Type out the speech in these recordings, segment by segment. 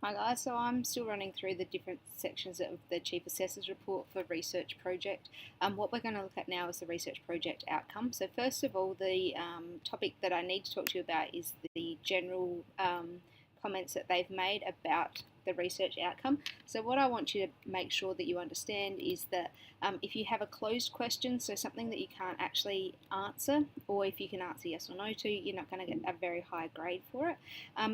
Hi guys, so I'm still running through the different sections of the Chief Assessors Report for Research Project. What we're going to look at now is the Research Project outcome. So first of all, the topic that I need to talk to you about is the general comments that they've made about the research outcome. So what I want you to make sure that you understand is that if you have a closed question, so something that you can't actually answer, or if you can answer yes or no to, you're not going to get a very high grade for it.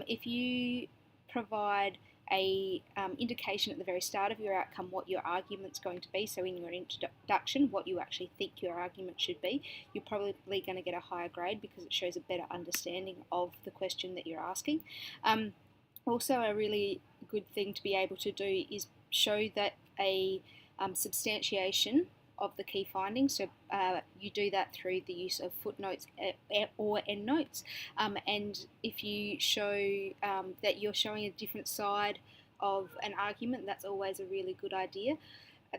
If you provide a indication at the very start of your outcome what your argument's going to be, so in your introduction what you actually think your argument should be, you're probably going to get a higher grade because it shows a better understanding of the question that you're asking. Also, a really good thing to be able to do is show that a substantiation of the key findings. So you do that through the use of footnotes or endnotes. And if you show that you're showing a different side of an argument, that's always a really good idea.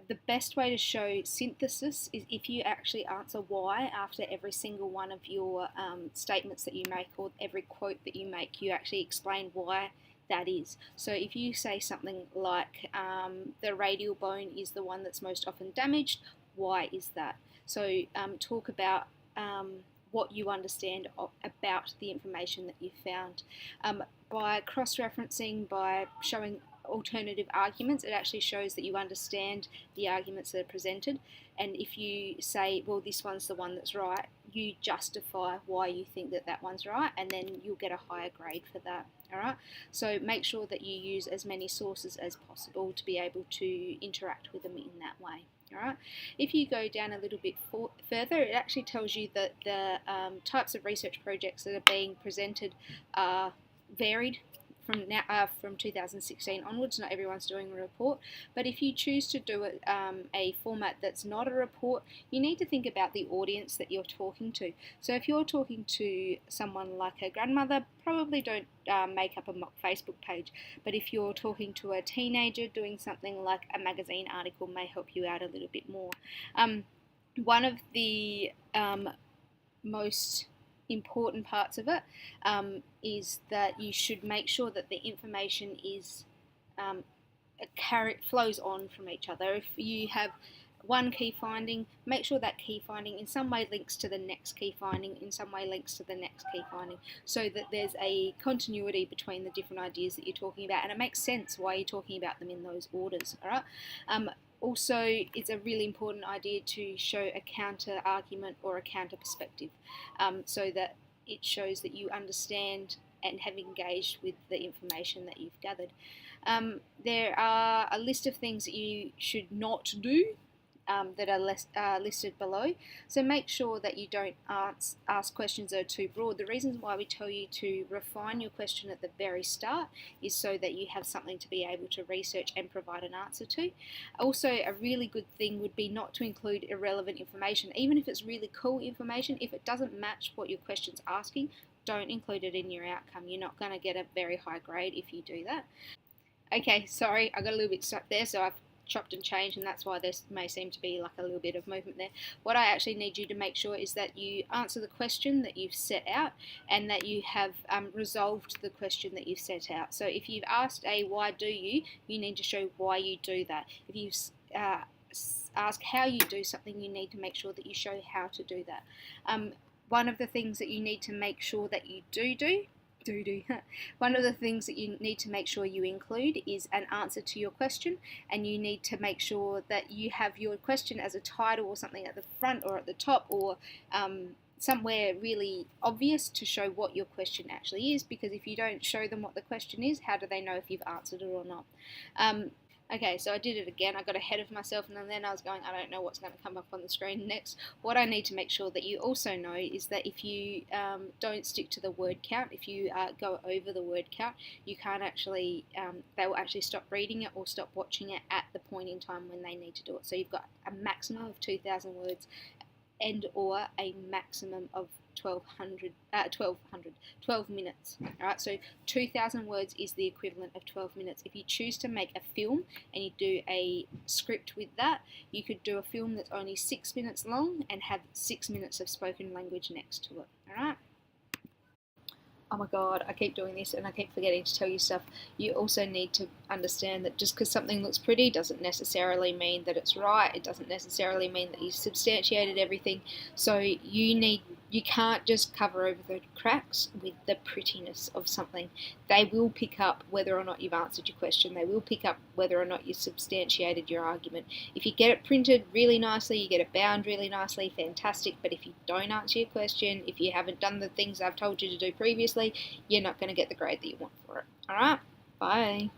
The best way to show synthesis is if you actually answer why after every single one of your statements that you make, or every quote that you make, you actually explain why that is. So if you say something like the radial bone is the one that's most often damaged, why is that? So talk about what you understand about the information that you found. By cross-referencing, by showing alternative arguments, it actually shows that you understand the arguments that are presented. And if you say, well, this one's the one that's right, you justify why you think that that one's right, and then you'll get a higher grade for that. Alright, so make sure that you use as many sources as possible to be able to interact with them in that way. Alright, if you go down a little bit further, it actually tells you that the types of research projects that are being presented are varied from 2016 onwards. Not everyone's doing a report, but if you choose to do it a format that's not a report, you need to think about the audience that you're talking to. So if you're talking to someone like a grandmother, probably don't make up a mock Facebook page, but if you're talking to a teenager, doing something like a magazine article may help you out a little bit more. One of the most important parts of it is that you should make sure that the information is flows on from each other. If you have one key finding, make sure that key finding in some way links to the next key finding, in some way links to the next key finding, so that there's a continuity between the different ideas that you're talking about, and it makes sense why you're talking about them in those orders. All right. Also, it's a really important idea to show a counter argument or a counter perspective, so that it shows that you understand and have engaged with the information that you've gathered. There are a list of things that you should not do that are listed below. So make sure that you don't ask questions that are too broad. The reasons why we tell you to refine your question at the very start is so that you have something to be able to research and provide an answer to. Also, a really good thing would be not to include irrelevant information. Even if it's really cool information, if it doesn't match what your question's asking, don't include it in your outcome. You're not going to get a very high grade if you do that. Okay, sorry, I got a little bit stuck there, so I've chopped and changed, and that's why there may seem to be like a little bit of movement there. What I actually need you to make sure is that you answer the question that you've set out, and that you have resolved the question that you've set out. So if you've asked a why do you need to show why you do that. If you ask how you do something, you need to make sure that you show how to do that. One of the things that you need to make sure that you one of the things that you need to make sure you include is an answer to your question, and you need to make sure that you have your question as a title or something at the front or at the top, or somewhere really obvious to show what your question actually is, because if you don't show them what the question is, how do they know if you've answered it or not? Okay, so I did it again. I got ahead of myself, and then I was going, I don't know what's going to come up on the screen next. What I need to make sure that you also know is that if you don't stick to the word count, if you go over the word count, you can't actually, they will actually stop reading it or stop watching it at the point in time when they need to do it. So you've got a maximum of 2,000 words and or a maximum of 12 minutes. Alright, so 2,000 words is the equivalent of 12 minutes. If you choose to make a film and you do a script with that, you could do a film that's only 6 minutes long and have 6 minutes of spoken language next to it. Alright. oh my god, I keep doing this and I keep forgetting to tell you stuff. You also need to understand that just because something looks pretty doesn't necessarily mean that it's right. It doesn't necessarily mean that you've substantiated everything. So you can't just cover over the cracks with the prettiness of something. They will pick up whether or not you've answered your question. They will pick up whether or not you've substantiated your argument. If you get it printed really nicely, you get it bound really nicely, fantastic. But if you don't answer your question, if you haven't done the things I've told you to do previously, you're not going to get the grade that you want for it. Alright, bye.